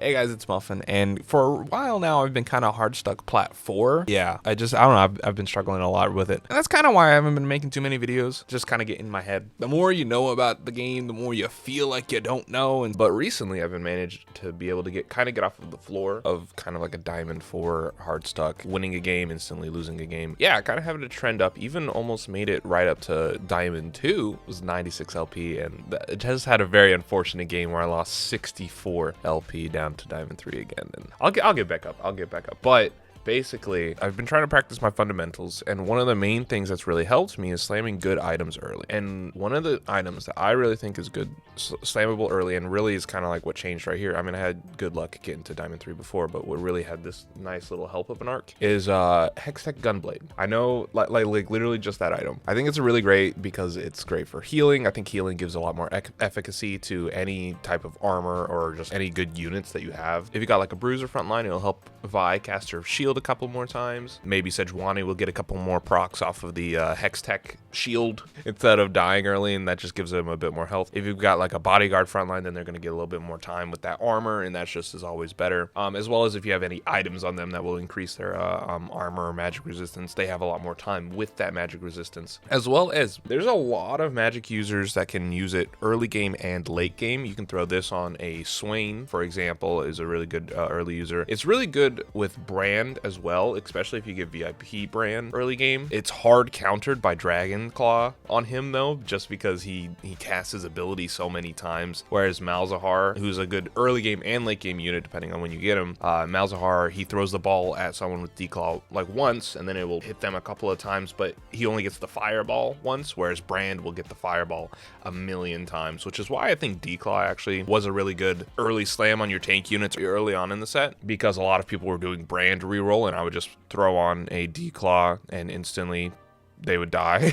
Hey guys, it's Muffin, and for a while now I've been kind of hard stuck plat 4. Yeah, I don't know, I've been struggling a lot with it. And that's kind of why I haven't been making too many videos, just kind of get in my head. The more you know about the game, the more you feel like you don't know. But recently I've been managed to be able to get off of the floor of kind of like a diamond 4 hard stuck, winning a game, instantly losing a game. Yeah, kind of having to trend up, even almost made it right up to diamond 2, it was 96 LP, and it just had a very unfortunate game where I lost 64 LP down to diamond 3 again, and I'll get back up. But basically, I've been trying to practice my fundamentals, and one of the main things that's really helped me is slamming good items early. And one of the items that I really think is good, slammable early, and really is kind of like what changed right here. I mean, I had good luck getting to diamond 3 before, but what really had this nice little help of an arc is hextech gunblade. I know, like literally just that item. I think it's really great because it's great for healing. I think healing gives a lot more efficacy to any type of armor or just any good units that you have. If you got like a bruiser frontline, it'll help Vi cast her shield a couple more times. Maybe Sejuani will get a couple more procs off of the hextech shield instead of dying early, and that just gives them a bit more health. If you've got like a bodyguard frontline, then they're going to get a little bit more time with that armor, and that's just as always better. As well as if you have any items on them that will increase their armor or magic resistance, they have a lot more time with that magic resistance. As well as there's a lot of magic users that can use it early game and late game. You can throw this on a Swain, for example, is a really good early user. It's really good with Brand as well, especially if you get VIP Brand early game. It's hard countered by Dragon Claw on him though, just because he casts his ability so many times. Whereas Malzahar, who's a good early game and late game unit depending on when you get him, Malzahar, he throws the ball at someone with Declaw like once, and then it will hit them a couple of times, but he only gets the fireball once, whereas Brand will get the fireball a million times, which is why I think Declaw actually was a really good early slam on your tank units early on in the set, because a lot of people were doing Brand reroll, and I would just throw on a Declaw and instantly they would die.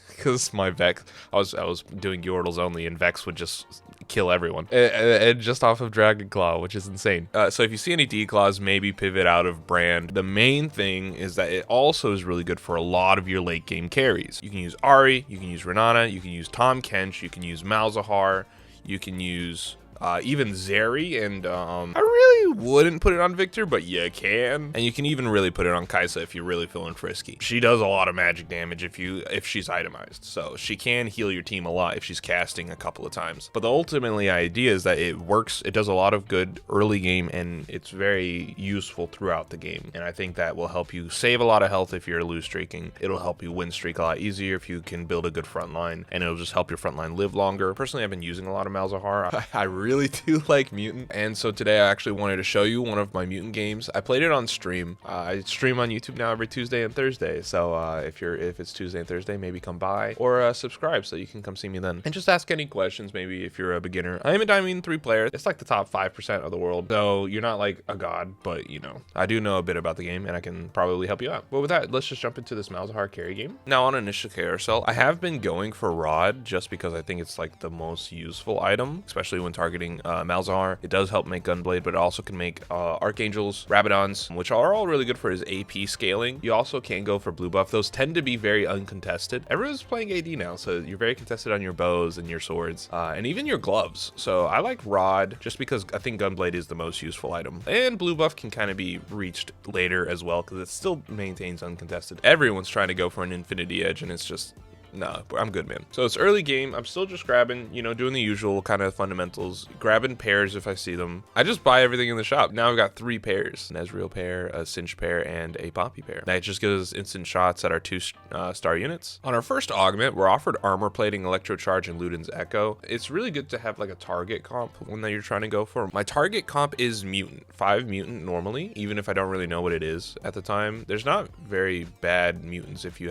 Because my Vex, I was doing Yordles only, and Vex would just kill everyone, and just off of Dragon Claw, which is insane. So if you see any Declaws, maybe pivot out of Brand. The main thing is that it also is really good for a lot of your late game carries. You can use Ari, you can use Renata, you can use Tahm Kench, you can use Malzahar, you can use even Zeri, and I really wouldn't put it on Victor, but you can. And you can even really put it on Kaisa if you're really feeling frisky. She does a lot of magic damage if she's itemized, so she can heal your team a lot if she's casting a couple of times. But the ultimately idea is that it works, it does a lot of good early game, and it's very useful throughout the game. And I think that will help you save a lot of health if you're lose streaking. It'll help you win streak a lot easier if you can build a good front line, and it'll just help your front line live longer. Personally, I've been using a lot of Malzahar. I really do like Mutant, and so today I actually wanted to show you one of my Mutant games. I played it on stream. I stream on YouTube now every Tuesday and Thursday, so if it's Tuesday and Thursday, maybe come by or subscribe so you can come see me then, and just ask any questions. Maybe if you're a beginner. I am a diamond 3 player. It's like the top 5% of the world, so you're not like a god, but you know, I do know a bit about the game, and I can probably help you out. But with that, let's just jump into this Malzahar carry game. Now on initial carousel, I have been going for Rod just because I think it's like the most useful item, especially when targeting Malzahar. It does help make Gunblade, but it also can make Archangels, Rabadons, which are all really good for his AP scaling. You also can go for blue buff. Those tend to be very uncontested. Everyone's playing AD now, so you're very contested on your bows and your swords, and even your gloves. So I like Rod just because I think Gunblade is the most useful item. And blue buff can kind of be reached later as well because it still maintains uncontested. Everyone's trying to go for an Infinity Edge, and it's just, no, I'm good, man. So it's early game. I'm still just grabbing, you know, doing the usual kind of fundamentals, grabbing pairs if I see them. I just buy everything in the shop. Now I've got 3 pairs, an Ezreal pair, a Cinch pair, and a Poppy pair. That just gives us instant shots at our 2-star units. On our first augment, we're offered armor plating, electro charge, and Luden's Echo. It's really good to have like a target comp one that you're trying to go for. My target comp is mutant, 5 mutant normally, even if I don't really know what it is at the time. There's not very bad mutants if you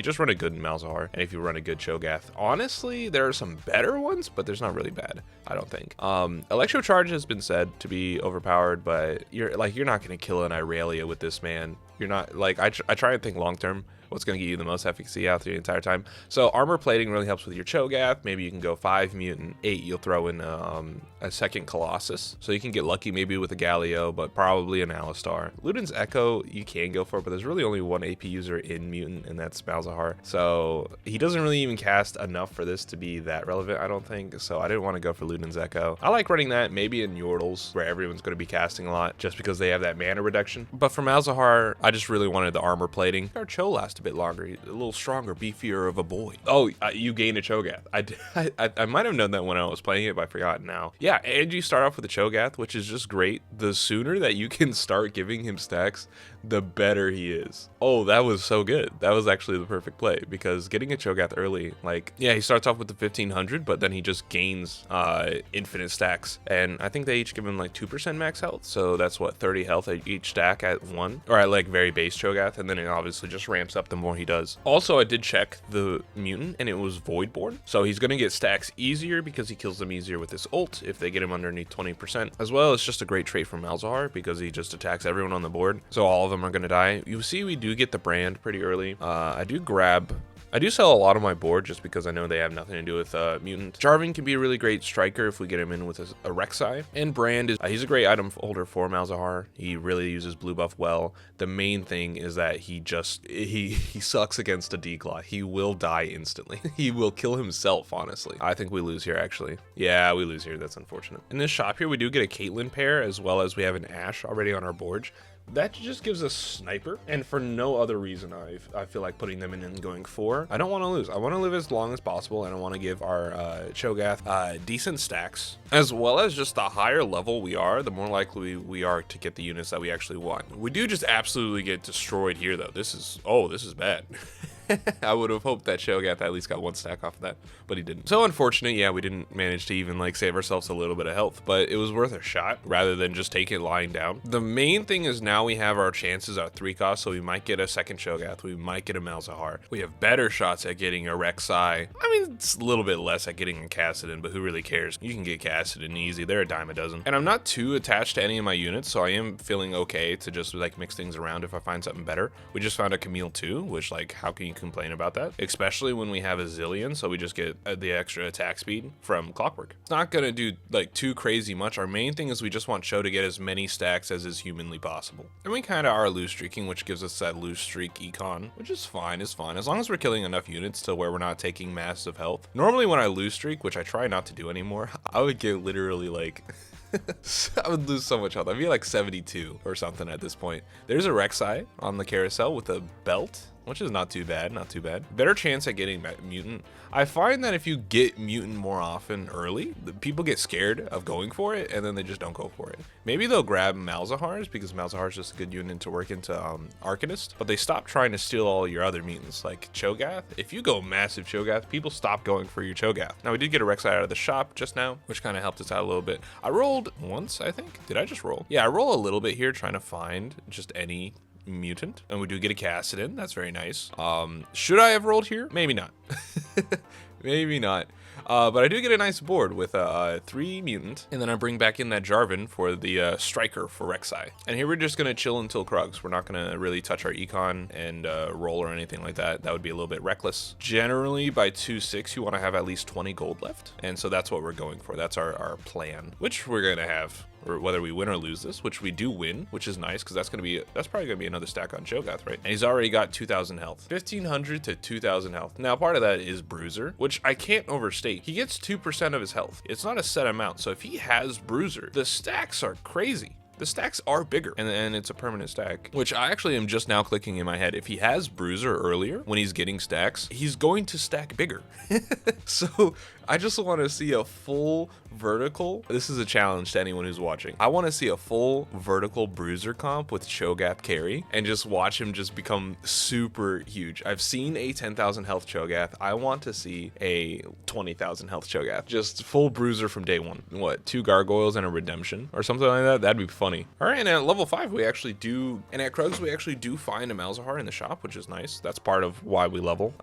just run a good Malzahar. If you run a good Cho'gath. Honestly, there are some better ones, but there's not really bad, I don't think. Electro Charge has been said to be overpowered, but you're not going to kill an Irelia with this, man. You're not, like, I try and think long term. what's going to get you the most efficacy out the entire time. So armor plating really helps with your Cho'gath. Maybe you can go 5 mutant, 8 you'll throw in a second Colossus. So you can get lucky maybe with a Galio, but probably an Alistar. Luden's Echo you can go for, but there's really only one AP user in mutant, and that's Malzahar. So he doesn't really even cast enough for this to be that relevant, I don't think. So I didn't want to go for Luden's Echo. I like running that maybe in Yordles, where everyone's going to be casting a lot, just because they have that mana reduction. But for Malzahar, I just really wanted the armor plating. Our Cho last a bit longer, a little stronger, beefier of a boy. Oh, you gain a Chogath. I might have known that when I was playing it, but I forgot now. Yeah, and you start off with a Chogath, which is just great. The sooner that you can start giving him stacks, the better he is. Oh, that was so good. That was actually the perfect play, because getting a Chogath early, like, yeah, he starts off with the 1500, but then he just gains infinite stacks. And I think they each give him like 2% max health. So that's what, 30 health at each stack at 1, or at like very base Chogath. And then it obviously just ramps up the more he does. Also, I did check the mutant and it was Voidborn. So he's going to get stacks easier because he kills them easier with his ult if they get him underneath 20%. As well, it's just a great trait from Malzahar because he just attacks everyone on the board. So all of them are going to die. You see, we do get the brand pretty early. I do sell a lot of my board just because I know they have nothing to do with mutant. Jarvan can be a really great striker if we get him in with a Rek'Sai. And Brand is he's a great item holder for Malzahar. He really uses blue buff well. The main thing is that he sucks against a Declaw. He will die instantly. He will kill himself, honestly. I think we lose here, actually. Yeah, we lose here. That's unfortunate. In this shop here, we do get a Caitlyn pair, as well as we have an Ashe already on our board. That just gives us sniper, and for no other reason I feel like putting them in and going 4. I don't want to lose. I want to live as long as possible, and I want to give our Cho'gath decent stacks, as well as just the higher level we are, the more likely we are to get the units that we actually want. We do just absolutely get destroyed here, though. This is bad. I would have hoped that Cho'gath at least got 1 stack off of that, but he didn't. So unfortunate, yeah, we didn't manage to even like save ourselves a little bit of health, but it was worth a shot rather than just take it lying down. The main thing is now we have our chances at 3 costs, so we might get a second Cho'gath, we might get a Malzahar. We have better shots at getting a Rek'Sai. I mean, it's a little bit less at getting a Kassadin, but who really cares? You can get Kassadin easy. They're a dime a dozen. And I'm not too attached to any of my units, so I am feeling okay to just like mix things around if I find something better. We just found a Camille too, which like, how can you complain about that? Especially when we have a Zillion, so we just get the extra attack speed from Clockwork. It's not gonna do like too crazy much. Our main thing is we just want Cho to get as many stacks as is humanly possible. And we kind of are loose streaking, which gives us that loose streak econ, which is fine, as long as we're killing enough units to where we're not taking massive health. Normally when I lose streak, which I try not to do anymore, I would get literally like I would lose so much health. I'd be like 72 or something at this point. There's a Rek'Sai on the carousel with a belt, which is not too bad, not too bad. Better chance at getting mutant. I find that if you get mutant more often early, people get scared of going for it, and then they just don't go for it. Maybe they'll grab Malzahars, because Malzahar is just a good unit to work into Arcanist, but they stop trying to steal all your other mutants, like Cho'gath. If you go massive Cho'gath, people stop going for your Cho'gath. Now, we did get a Rek'Sai out of the shop just now, which kind of helped us out a little bit. I rolled once, I think. Did I just roll? Yeah, I roll a little bit here, trying to find just any mutant, and we do get a Kassadin. That's very nice. Should I have rolled here? Maybe not. Maybe not. But I do get a nice board with 3 mutant, and then I bring back in that Jarvan for the striker for Rek'Sai. And here we're just gonna chill until Krugs. We're not gonna really touch our econ and roll or anything like that. That would be a little bit reckless. Generally, by 2-6, you want to have at least 20 gold left, and so that's what we're going for. That's our plan, which we're gonna have. Or whether we win or lose this, which we do win, which is nice, because that's probably gonna be another stack on Cho'gath, right? And he's already got 2,000 health, 1,500 to 2,000 health. Now, part of that is Bruiser, which I can't overstate. He gets 2% of his health. It's not a set amount, so if he has Bruiser, the stacks are crazy. The stacks are bigger, and it's a permanent stack, which I actually am just now clicking in my head. If he has Bruiser earlier, when he's getting stacks, he's going to stack bigger. So I just want to see a full vertical. This is a challenge to anyone who's watching. I want to see a full vertical Bruiser comp with Cho'gath carry and just watch him just become super huge. I've seen a 10,000 health Cho'gath. I want to see a 20,000 health Cho'gath. Just full Bruiser from day one. What, 2 gargoyles and a redemption or something like that? That'd be funny. All right, and at level 5 we actually do, and at Krugs we actually do find a Malzahar in the shop, which is nice. That's part of why we level.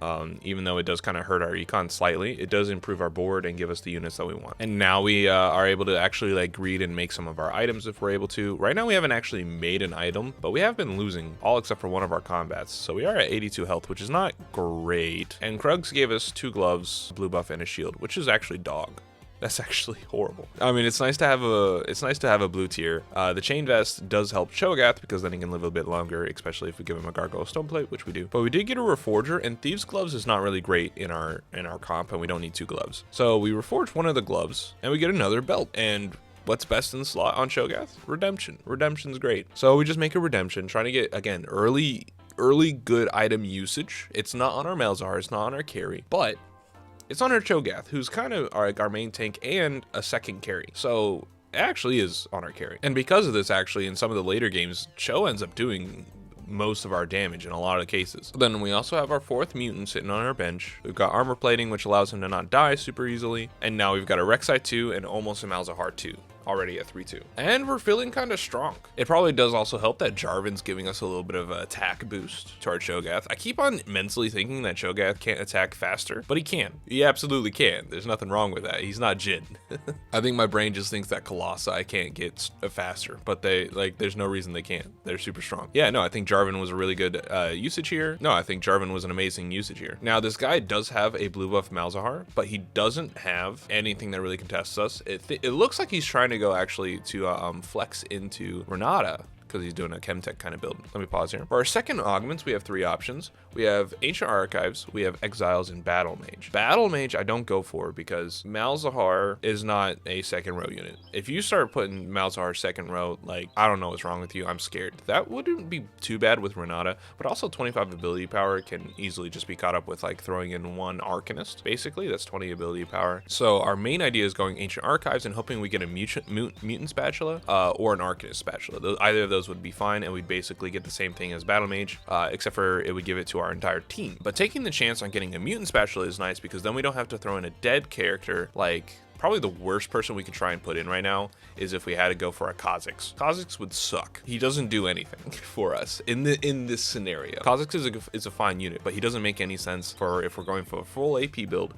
Even though it does kind of hurt our econ slightly, it does improve our board and give us the units that we want. And now we are able to actually like greed and make some of our items if we're able to. Right now we haven't actually made an item, but we have been losing all except for one of our combats. So we are at 82 health, which is not great. And Krugs gave us 2 gloves, blue buff, and a shield, which is actually dog. That's actually horrible. I mean, it's nice to have a blue tier. The chain vest does help Cho'gath because then he can live a bit longer, especially if we give him a gargoyle stone plate, which we do. But we did get a reforger, and thieves gloves is not really great in our comp, and we don't need 2 gloves. So we reforge one of the gloves, and we get another belt. And what's best in the slot on Cho'gath? Redemption. Redemption's great. So we just make a redemption, trying to get again early good item usage. It's not on our malzahar, it's not on our carry, but it's on our Cho'gath, who's kind of our main tank and a second carry. So it actually is on our carry. And because of this, actually, in some of the later games, Cho ends up doing most of our damage in a lot of cases. Then we also have our 4th mutant sitting on our bench. We've got armor plating, which allows him to not die super easily. And now we've got a Rek'Sai 2 and almost a Malzahar 2. Already at 3-2. And we're feeling kind of strong. It probably does also help that Jarvan's giving us a little bit of an attack boost to our Cho'gath. I keep on mentally thinking that Cho'gath can't attack faster, but he can. He absolutely can. There's nothing wrong with that. He's not Jin. I think my brain just thinks that Colossi can't get faster, but there's no reason they can't. They're super strong. Yeah, no, I think Jarvan was a really good usage here. No, I think Jarvan was an amazing usage here. Now, this guy does have a blue buff Malzahar, but he doesn't have anything that really contests us. It looks like he's trying to go actually to flex into Renata, because he's doing a chemtech kind of build. Let me pause here. For our second augments, we have 3 options. We have Ancient Archives, we have Exiles, and Battle Mage. Battle Mage I don't go for because Malzahar is not a second row unit. If you start putting Malzahar second row, like, I don't know what's wrong with you, I'm scared. That wouldn't be too bad with Renata, but also 25 ability power can easily just be caught up with like throwing in 1 Arcanist. Basically, that's 20 ability power. So our main idea is going Ancient Archives and hoping we get a mutant spatula or an Arcanist spatula. Either of those would be fine, and we'd basically get the same thing as Battle Mage, except for it would give it to our entire team. But taking the chance on getting a mutant spatula is nice because then we don't have to throw in a dead character. Like, probably the worst person we could try and put in right now is if we had to go for a Kha'Zix. Kha'Zix would suck. He doesn't do anything for us in this scenario. Kha'Zix is a fine unit, but he doesn't make any sense for if we're going for a full AP build.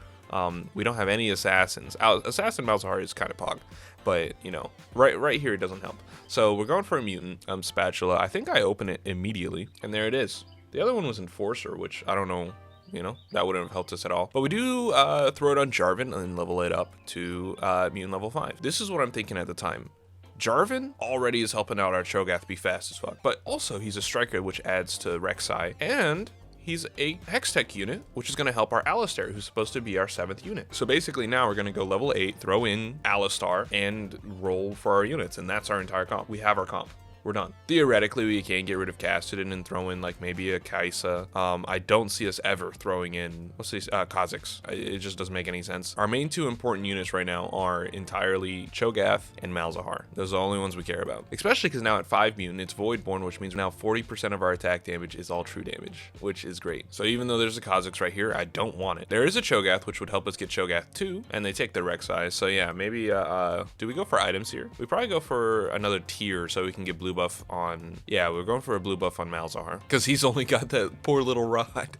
We don't have any assassins. Assassin Malzahar is kind of pog, but you know, right here it doesn't help. So we're going for a mutant spatula. I think I open it immediately, and there it is. The other one was Enforcer, which I don't know, you know, that wouldn't have helped us at all. But we do throw it on Jarvan and level it up to mutant level 5. This is what I'm thinking at the time. Jarvan already is helping out our Cho'gath be fast as fuck, but also he's a striker, which adds to Rek'Sai, and he's a hextech unit, which is going to help our Alistair, who's supposed to be our 7th unit. So basically now we're going to go level 8, throw in Alistair, and roll for our units, and that's our entire comp. We have our comp. We're done. Theoretically, we can get rid of Cassidy and throw in like maybe a Kaisa. I don't see us ever throwing in, what's these, Kha'Zix. It just doesn't make any sense. Our main 2 important units right now are entirely Cho'gath and Malzahar. Those are the only ones we care about. Especially because now at 5 mutant, it's Voidborn, which means now 40% of our attack damage is all true damage, which is great. So even though there's a Kha'Zix right here, I don't want it. There is a Cho'gath, which would help us get Cho'gath 2, and they take the Rek'Sai. So yeah, maybe, do we go for items here? We probably go for another tier so we can get blue buff on, yeah, we're going for a blue buff on Malzahar because he's only got that poor little rod.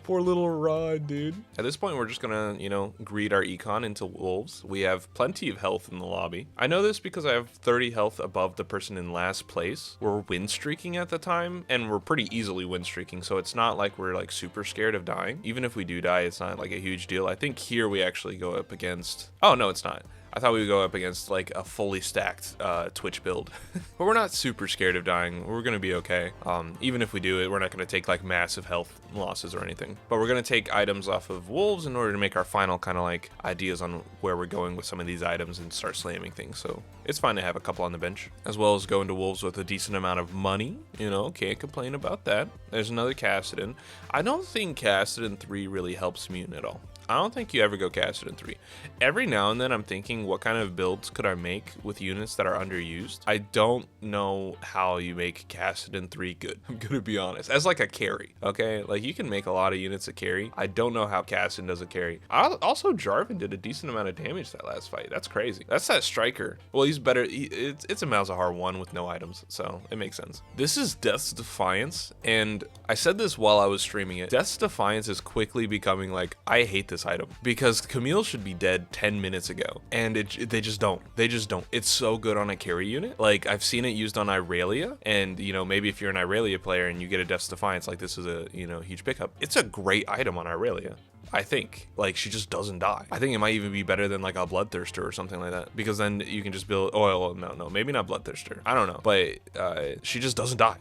Poor little rod, dude. At this point, we're just gonna, you know, greed our econ into wolves. We have plenty of health in the lobby. I know this because I have 30 health above the person in last place. We're win streaking at the time, and we're pretty easily win streaking, so it's not like we're like super scared of dying. Even if we do die, it's not like a huge deal. I think here we actually go up against, oh no, it's not. I thought we would go up against like a fully stacked Twitch build. But we're not super scared of dying. We're gonna be okay. Even if we do it, we're not gonna take like massive health losses or anything. But we're gonna take items off of wolves in order to make our final kind of like ideas on where we're going with some of these items and start slamming things. So it's fine to have a couple on the bench, as well as go into wolves with a decent amount of money. You know, can't complain about that. There's another Cassidy. I don't think Cassidy 3 really helps mutant at all. I don't think you ever go Cassidy 3. Every now and then I'm thinking, what kind of builds could I make with units that are underused? I don't know how you make Cassidy 3 good. I'm gonna be honest. As like a carry, okay? Like you can make a lot of units a carry. I don't know how Cassidy does a carry. Also, Jarvan did a decent amount of damage that last fight. That's crazy. That's that striker. Well, he's better. It's a Malzahar 1 with no items, so it makes sense. This is Death's Defiance, and I said this while I was streaming it. Death's Defiance is quickly becoming like, I hate this this item because Camille should be dead 10 minutes ago, and they just don't. They just don't. It's so good on a carry unit. Like, I've seen it used on Irelia, and you know, maybe if you're an Irelia player and you get a Death's Defiance, like this is a, you know, huge pickup. It's a great item on Irelia. I think, like, she just doesn't die. I think it might even be better than like a Bloodthirster or something like that, because then you can just build, oh, no, maybe not Bloodthirster. I don't know, but she just doesn't die.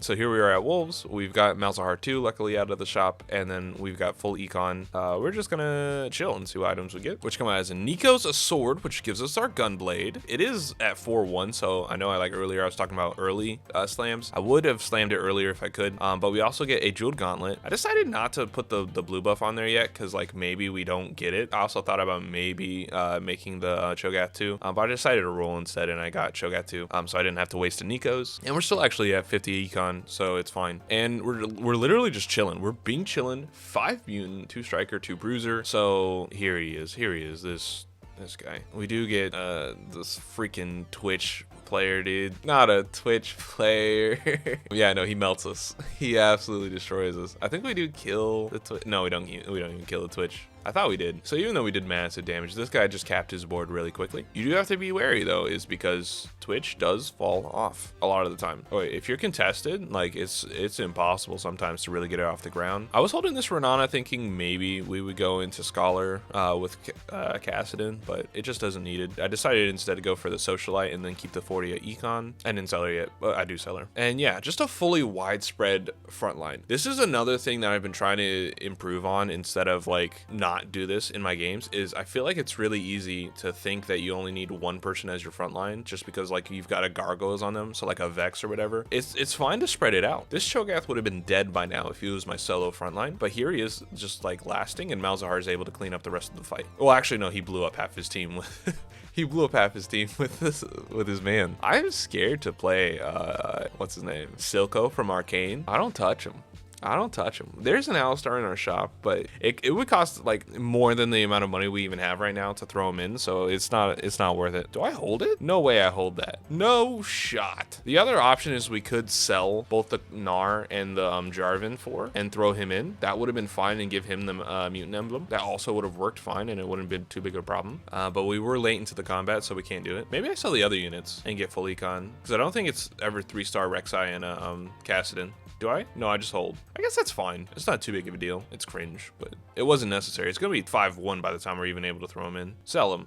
So here we are at Wolves. We've got Malzahar 2 luckily out of the shop, and then we've got full econ. We're just gonna chill and see what items we get, which come out as a Nico's a sword, which gives us our gunblade. It is at 4-1, so I know earlier I was talking about early slams. I would have slammed it earlier if I could, but we also get a jeweled gauntlet. I decided not to put the blue buff on there yet, because like maybe we don't get it. I also thought about maybe making the Cho'gath 2, but I decided to roll instead, and I got Cho'gath 2, so I didn't have to waste a Nico's. And we're still actually at 50 econ, so it's fine. And we're literally just chilling. We're being chilling. 5 mutant, 2 striker, 2 bruiser. So here he is. This guy. We do get this freaking Twitch player, dude. Not a Twitch player. Yeah, no, he melts us. He absolutely destroys us. I think we do kill the Twitch. No, we don't even kill the Twitch. I thought we did. So even though we did massive damage, this guy just capped his board really quickly. You do have to be wary though, is because Twitch does fall off a lot of the time. Oh, wait, if you're contested, like it's impossible sometimes to really get it off the ground. I was holding this Renana thinking maybe we would go into Scholar with Cassidon, but it just doesn't need it. I decided instead to go for the Socialite and then keep the 40 at Econ. I didn't sell her yet, but I do sell her. And yeah, just a fully widespread frontline. This is another thing that I've been trying to improve on instead of like not do this in my games, is I feel like it's really easy to think that you only need one person as your front line just because like you've got a Gargoyles on them, so like a Vex or whatever. It's fine to spread it out. This Cho'gath would have been dead by now if he was my solo front line, but here he is just like lasting, and Malzahar is able to clean up the rest of the fight. Well, actually no, he blew up half his team with he blew up half his team with his man. I'm scared to play what's his name, Silco from Arcane. I don't touch him. There's an Alistar in our shop, but it would cost like more than the amount of money we even have right now to throw him in, so it's not worth it. Do I hold it? No way I hold that. No shot. The other option is we could sell both the Gnar and the Jarvan and throw him in. That would have been fine, and give him the mutant emblem. That also would have worked fine, and it wouldn't have been too big of a problem. But we were late into the combat, so we can't do it. Maybe I sell the other units and get full econ, because I don't think it's ever 3-star Rek'Sai and Cassidon. Do I? No, I just hold. I guess that's fine. It's not too big of a deal. It's cringe, but it wasn't necessary. It's gonna be 5-1 by the time we're even able to throw him in. Sell him.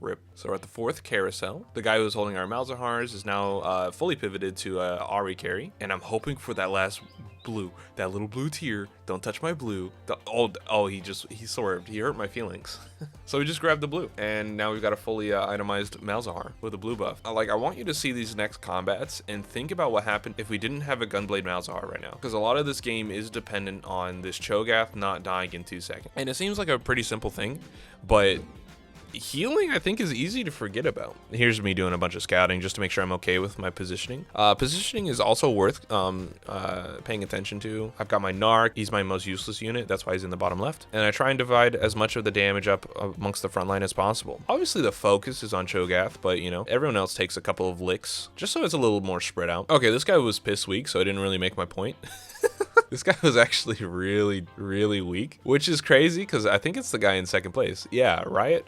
Rip. So we're at the 4th carousel. The guy who was holding our Malzahars is now fully pivoted to Ahri carry, and I'm hoping for that last blue, that little blue tier. Don't touch my blue. He swerved. He hurt my feelings. So we just grabbed the blue, and now we've got a fully itemized Malzahar with a blue buff. I want you to see these next combats and think about what happened if we didn't have a Gunblade Malzahar right now, because a lot of this game is dependent on this Cho'gath not dying in 2 seconds, and it seems like a pretty simple thing, but healing I think is easy to forget about. Here's me doing a bunch of scouting just to make sure I'm okay with my positioning. Positioning is also worth paying attention to. I've got my Narc. He's my most useless unit. That's why he's in the bottom left. And I try and divide as much of the damage up amongst the front line as possible. Obviously the focus is on Cho'gath, but you know, everyone else takes a couple of licks just so it's a little more spread out. Okay, this guy was piss weak, so I didn't really make my point. This guy was actually really weak, which is crazy because I think it's the guy in 2nd place. Yeah, Riot,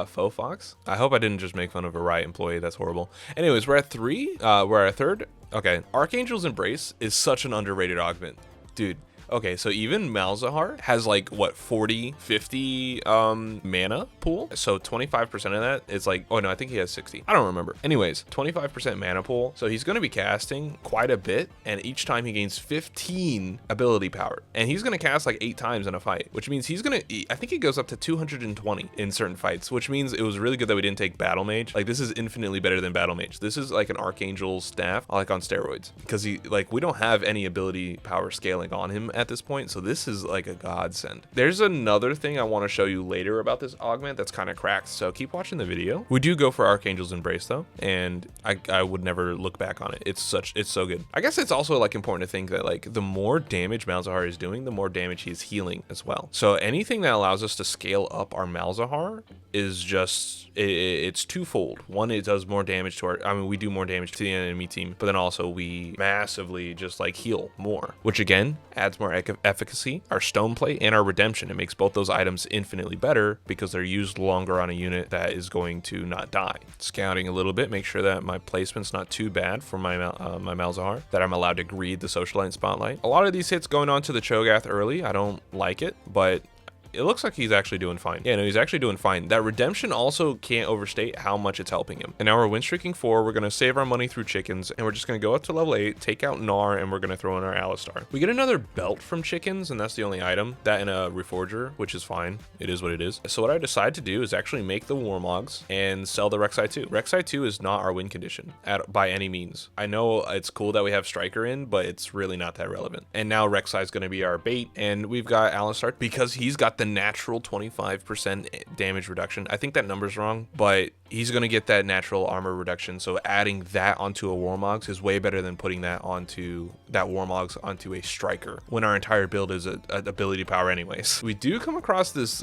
Faux Fox. I hope I didn't just make fun of a Riot employee. That's horrible. Anyways, we're at 3. We're at 3rd. Okay, Archangel's Embrace is such an underrated augment. Dude. Okay, so even Malzahar has like, what, 40, 50 mana pool? So 25% of that is like, oh no, I think he has 60. I don't remember. Anyways, 25% mana pool. So he's going to be casting quite a bit, and each time he gains 15 ability power. And he's going to cast like 8 times in a fight, which means he's going to, I think it goes up to 220 in certain fights, which means it was really good that we didn't take Battle Mage. Like, this is infinitely better than Battle Mage. This is like an Archangel staff, like on steroids, because we don't have any ability power scaling on him at this point, so this is like a godsend. There's another thing I want to show you later about this augment that's kind of cracked, so keep watching the video. We do go for Archangel's Embrace though, and I would never look back on it. It's so good. I guess it's also like important to think that like the more damage Malzahar is doing, the more damage he's healing as well. So anything that allows us to scale up our Malzahar is just, it's twofold. One, it does more damage to we do more damage to the enemy team, but then also we massively just like heal more, which again adds more our efficacy, our stone plate, and our redemption. It makes both those items infinitely better because they're used longer on a unit that is going to not die. Scouting a little bit, make sure that my placement's not too bad for my my malzahar, that I'm allowed to greed the socialite spotlight. A lot of these hits going on to the Cho'gath early, I don't like it, but it looks like he's actually doing fine. Yeah, no, he's actually doing fine. That redemption also can't overstate how much it's helping him. And now we're win streaking 4. We're going to save our money through chickens, and we're just going to go up to level 8, take out Gnar, and we're going to throw in our Alistar. We get another belt from chickens, and that's the only item. That and a reforger, which is fine. It is what it is. So what I decide to do is actually make the Warmogs and sell the Rek'Sai 2. Rek'Sai 2 is not our win condition by any means. I know it's cool that we have Striker in, but it's really not that relevant. And now Rek'Sai is going to be our bait, and we've got Alistar because he's got the natural 25% damage reduction. I think that number's wrong, but he's going to get that natural armor reduction. So adding that onto a Warmogs is way better than putting that onto Warmogs onto a Striker when our entire build is an ability power anyways. We do come across this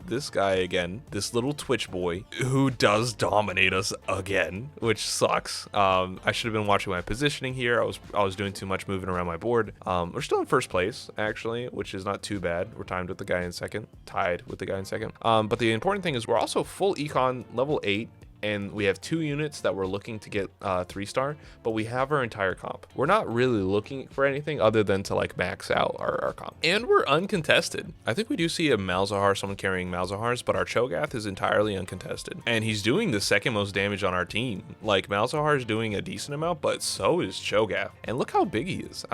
this guy again, this little Twitch boy who does dominate us again, which sucks. I should have been watching my positioning here. I was doing too much moving around my board. We're still in first place actually, which is not too bad. We're timed with the guy in second, tied with the guy in second. But the important thing is we're also full econ level 8. And we have 2 units that we're looking to get 3-star, but we have our entire comp. We're not really looking for anything other than to like max out our comp. And we're uncontested. I think we do see a Malzahar, someone carrying Malzahars, but our Cho'gath is entirely uncontested. And he's doing the second most damage on our team. Like Malzahar is doing a decent amount, but so is Cho'gath. And look how big he is.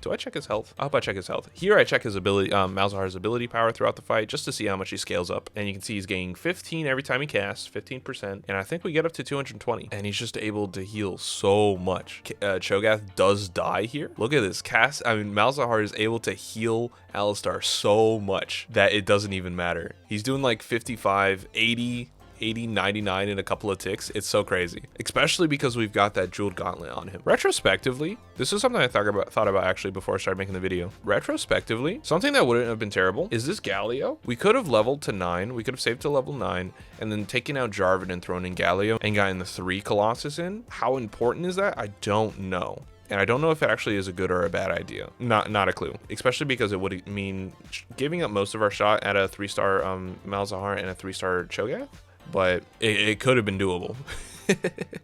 Do I check his health? I hope I check his health. Here I check his ability, Malzahar's ability power throughout the fight, just to see how much he scales up. And you can see he's gaining 15 every time he casts, 15%. And I think we get up to 220, and he's just able to heal so much. Cho'gath does die here. Look at this Malzahar is able to heal Alistar so much that it doesn't even matter. He's doing like 55, 80, 99 in a couple of ticks. It's so crazy, especially because we've got that jeweled gauntlet on him. Retrospectively, this is something I thought about actually before I started making the video. Retrospectively, something that wouldn't have been terrible is this Galio. We could have leveled to 9. We could have saved to level 9 and then taken out Jarvan and thrown in Galio and gotten the 3 Colossus in. How important is that? I don't know. And I don't know if it actually is a good or a bad idea. Not a clue. Especially because it would mean giving up most of our shot at a 3-star Malzahar and a 3-star Cho'gath. But it could have been doable.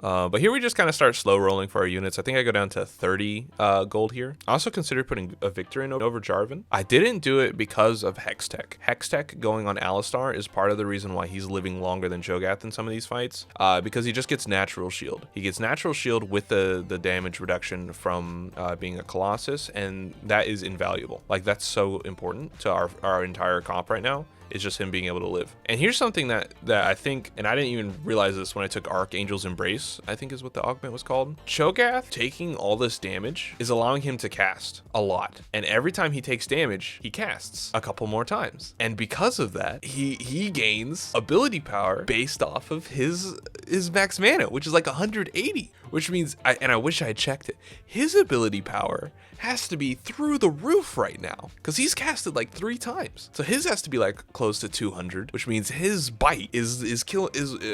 But here we just kind of start slow rolling for our units. I think I go down to 30 gold here. I also considered putting a Victor in over Jarvan. I didn't do it because of hextech. Hextech going on Alistar is part of the reason why he's living longer than Cho'gath in some of these fights, because he just gets natural shield. He gets natural shield with the damage reduction from being a Colossus, and that is invaluable. Like, that's so important to our entire comp right now. Is just him being able to live. And here's something that I think, and I didn't even realize this when I took Archangel's Embrace, I think is what the augment was called. Cho'gath taking all this damage is allowing him to cast a lot. And every time he takes damage, he casts a couple more times. And because of that, he gains ability power based off of his max mana, which is like 180, which means, I wish I had checked it, his ability power has to be through the roof right now because he's casted like 3 times. So his has to be like close to 200, which means his bite is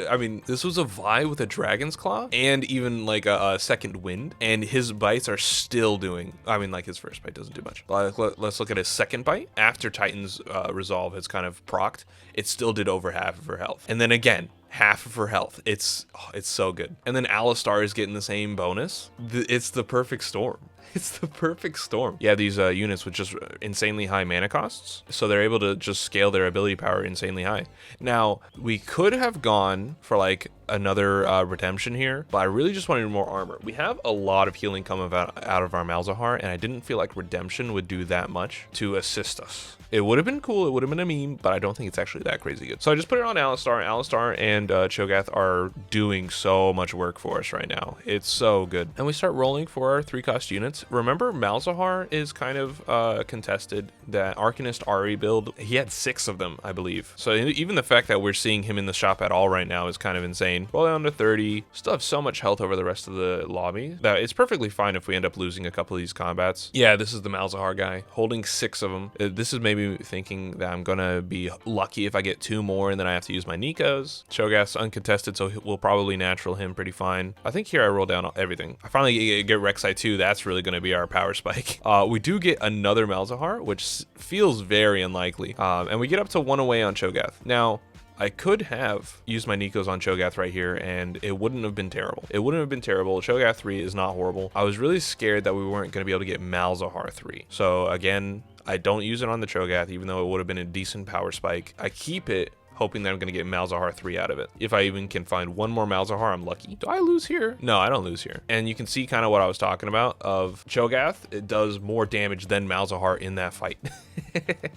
I mean, this was a Vi with a Dragon's Claw and even like a second wind, and his bites are still doing, I mean, like his first bite doesn't do much. Let's look at his second bite. After Titan's Resolve has kind of procced, it still did over half of her health. And then again, half of her health. It's so good. And then Alistar is getting the same bonus. It's the perfect storm. It's the perfect storm. Yeah, these units with just insanely high mana costs, so they're able to just scale their ability power insanely high. Now, we could have gone for like another redemption here, but I really just wanted more armor. We have a lot of healing coming out of our Malzahar, and I didn't feel like redemption would do that much to assist us. It would have been cool, it would have been a meme, but I don't think it's actually that crazy good. So I just put it on Alistar. Alistar and Cho'gath are doing so much work for us right now. It's so good. And we start rolling for our 3-cost units. Remember, Malzahar is kind of contested. That Arcanist Ari build, he had 6 of them, I believe. So even the fact that we're seeing him in the shop at all right now is kind of insane. Roll down to 30. Still have so much health over the rest of the lobby that it's perfectly fine if we end up losing a couple of these combats. Yeah, this is the Malzahar guy, holding 6 of them. This is maybe thinking that I'm gonna be lucky if I get 2 more and then I have to use my Nikos. Cho'gath's uncontested, so we'll probably natural him pretty fine. I think here I roll down everything. I finally get Rek'Sai 2. That's really going to be our power spike. We do get another Malzahar, which feels very unlikely. And we get up to 1 away on Cho'gath. Now, I could have used my Nikos on Cho'gath right here, and it wouldn't have been terrible. It wouldn't have been terrible. Cho'gath 3 is not horrible. I was really scared that we weren't going to be able to get Malzahar 3. So again, I don't use it on the Cho'gath, even though it would have been a decent power spike. I keep it hoping that I'm going to get Malzahar 3 out of it. If I even can find one more Malzahar, I'm lucky. Do I lose here? No, I don't lose here. And you can see kind of what I was talking about of Cho'gath. It does more damage than Malzahar in that fight,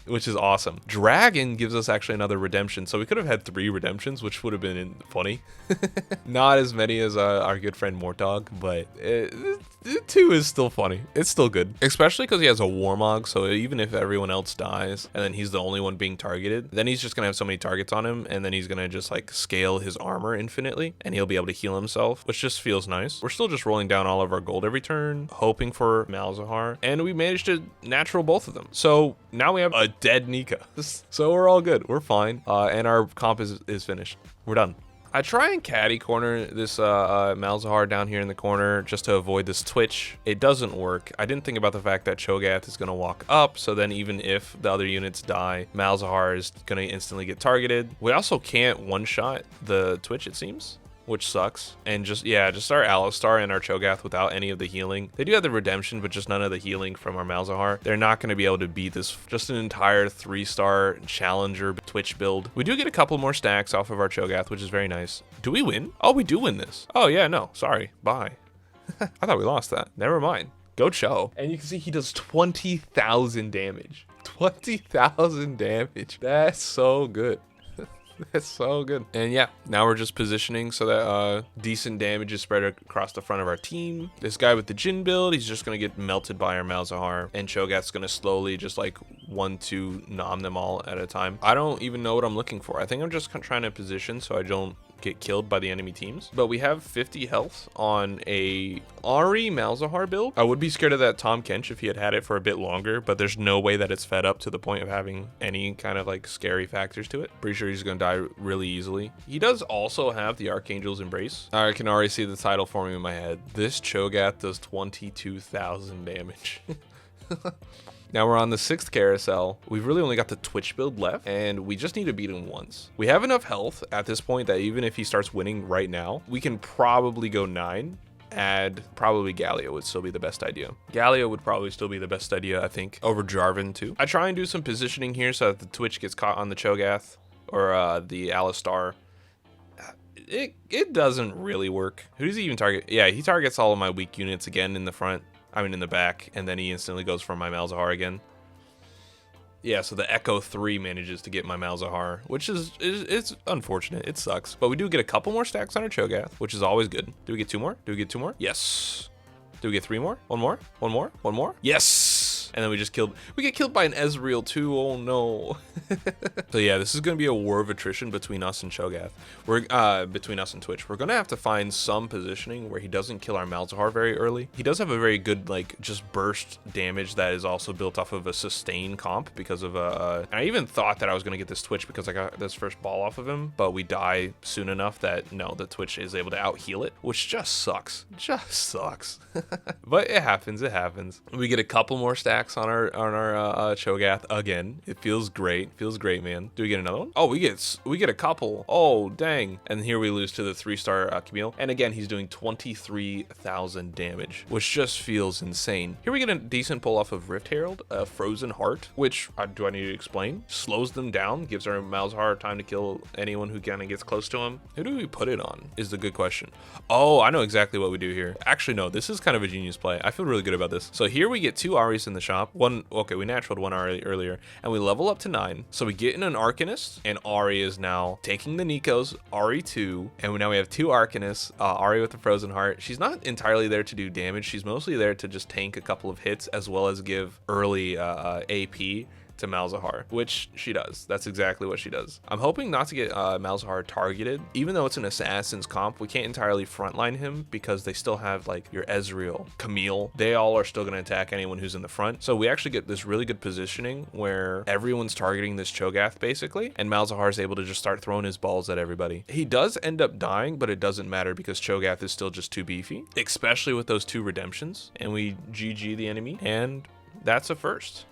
which is awesome. Dragon gives us actually another redemption. So we could have had 3 redemptions, which would have been funny. Not as many as our good friend mortdog, but 2 is still funny. It's still good, especially because he has a Warmog. So even if everyone else dies and then he's the only one being targeted, then he's just going to have so many targets on him, and then he's gonna just like scale his armor infinitely, and he'll be able to heal himself, which just feels nice. We're still just rolling down all of our gold every turn, hoping for Malzahar, and we managed to natural both of them. So now we have a dead Nika. So we're all good. We're fine, and our comp is finished. We're done. I try and caddy corner this Malzahar down here in the corner just to avoid this twitch. It doesn't work. I didn't think about the fact that Cho'gath is going to walk up, so then even if the other units die, Malzahar is going to instantly get targeted. We also can't one-shot the twitch, it seems, which sucks. And just our Alistar and our Cho'gath without any of the healing. They do have the redemption, but just none of the healing from our Malzahar. They're not going to be able to beat this, just an entire 3-star challenger twitch build. We do get a couple more stacks off of our Cho'gath, which is very nice. Do we win? Oh, we do win this. Oh yeah, no, sorry, bye. I thought we lost that. Never mind. Go Cho. And you can see he does 20,000 damage. 20,000 damage. That's so good. That's so good. And yeah, now we're just positioning so that decent damage is spread across the front of our team. This guy with the Jin build, he's just going to get melted by our Malzahar, and Cho'gath's going to slowly just like 1-2 nom them all at a time. I don't even know what I'm looking for. I think I'm just trying to position so I don't get killed by the enemy teams. But we have 50 health on a Ahri Malzahar build. I would be scared of that Tahm Kench if he had it for a bit longer, but there's no way that it's fed up to the point of having any kind of like scary factors to it. Pretty sure he's gonna die really easily. He does also have the Archangel's Embrace. I can already see the title forming in my head. This Cho'gath does 22,000 damage. Now we're on the 6th carousel. We've really only got the Twitch build left, and we just need to beat him once. We have enough health at this point that even if he starts winning right now, we can probably go 9. Add probably Gallia would still be the best idea. Gallia would probably still be the best idea, I think, over Jarvan too. I try and do some positioning here so that the Twitch gets caught on the Cho'gath or the Alistar. It doesn't really work. Who does he even target? Yeah, he targets all of my weak units again in the front. I mean in the back, and then he instantly goes for my Malzahar again. Yeah, so the Echo 3 manages to get my Malzahar, which it's unfortunate. It sucks. But we do get a couple more stacks on our Cho'gath, which is always good. Do we get 2 more? Do we get 2 more? Yes. Do we get 3 more? 1 more? 1 more? 1 more? Yes! And then we get killed by an Ezreal too. Oh no. So yeah, this is going to be a war of attrition between us and Cho'gath. Between us and Twitch. We're going to have to find some positioning where he doesn't kill our Malzahar very early. He does have a very good, like, just burst damage that is also built off of a sustain comp because of I even thought that I was going to get this Twitch because I got this first ball off of him, but we die soon enough that, no, the Twitch is able to out heal it, which just sucks. Just sucks. But it happens. It happens. We get a couple more stacks on our Cho'gath again. It feels great. Feels great, man. Do we get another one? Oh, we get a couple. Oh, dang. And here we lose to the 3-star Camille. And again, he's doing 23,000 damage, which just feels insane. Here we get a decent pull off of Rift Herald, a Frozen Heart, which do I need to explain? Slows them down, gives our Malzahar time to kill anyone who kind of gets close to him. Who do we put it on is the good question. Oh, I know exactly what we do here. Actually, no, this is kind of a genius play. I feel really good about this. So here we get 2 Ahris in the shop. Okay, we naturaled 1 Ahri earlier, and we level up to 9. So we get in an Arcanist, and Ahri is now taking the Nikos, Ahri 2, and now we have 2 Arcanists, Ahri with the Frozen Heart. She's not entirely there to do damage. She's mostly there to just tank a couple of hits, as well as give early AP to Malzahar, which she does. That's exactly what she does. I'm hoping not to get Malzahar targeted. Even though it's an assassin's comp, we can't entirely frontline him because they still have like your Ezreal, Camille. They all are still going to attack anyone who's in the front. So we actually get this really good positioning where everyone's targeting this Cho'gath basically, and Malzahar is able to just start throwing his balls at everybody. He does end up dying, but it doesn't matter because Cho'gath is still just too beefy, especially with those 2 redemptions, and we GG the enemy, and that's a first.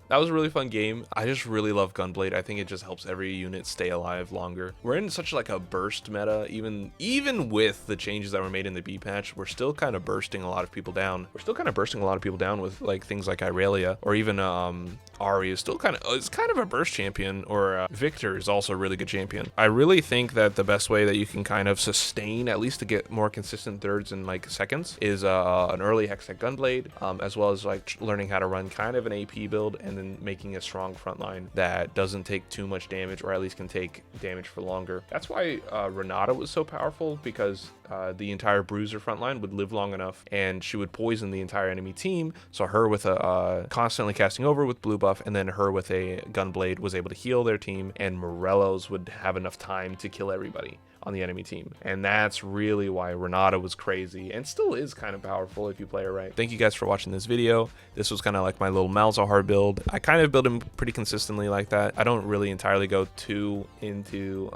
That was a really fun game. I just really love Gunblade. I think it just helps every unit stay alive longer. We're in such like a burst meta, even with the changes that were made in the B patch, we're still kind of bursting a lot of people down. We're still kind of bursting a lot of people down with like things like Irelia, or even Ari is still kind of a burst champion, or Victor is also a really good champion. I really think that the best way that you can kind of sustain, at least to get more consistent thirds and like seconds, is an early hextech Gunblade, as well as like learning how to run kind of an AP build, and then making a strong front line that doesn't take too much damage, or at least can take damage for longer. That's why Renata was so powerful, because the entire bruiser front line would live long enough and she would poison the entire enemy team. So her with a constantly casting over with blue buff, and then her with a Gunblade was able to heal their team, and Morello's would have enough time to kill everybody on the enemy team. And that's really why Renata was crazy, and still is kind of powerful if you play her right. Thank you guys for watching this video. This was kind of like my little Malzahar build. I kind of build him pretty consistently like that. I don't really entirely go too into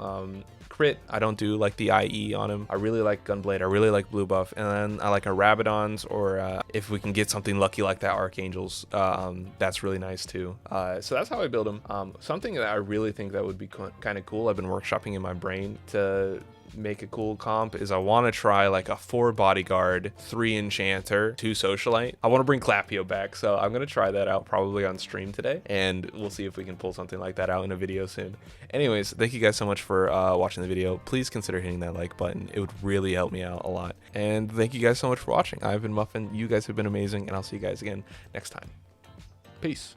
crit. I don't do like the IE on him. I really like Gunblade. I really like blue buff, and then I like our Rabadons, or if we can get something lucky like that, Archangels. That's really nice too. So that's how I build him. Something that I really think that would be kind of cool, I've been workshopping in my brain to make a cool comp, is I want to try like a 4 bodyguard, 3 enchanter, 2 socialite. I want to bring Clapio back, so I'm gonna try that out probably on stream today, and we'll see if we can pull something like that out in a video soon. Anyways, thank you guys so much for watching the video. Please consider hitting that like button. It would really help me out a lot. And thank you guys so much for watching. I've been Muffin. You guys have been amazing, and I'll see you guys again next time. Peace.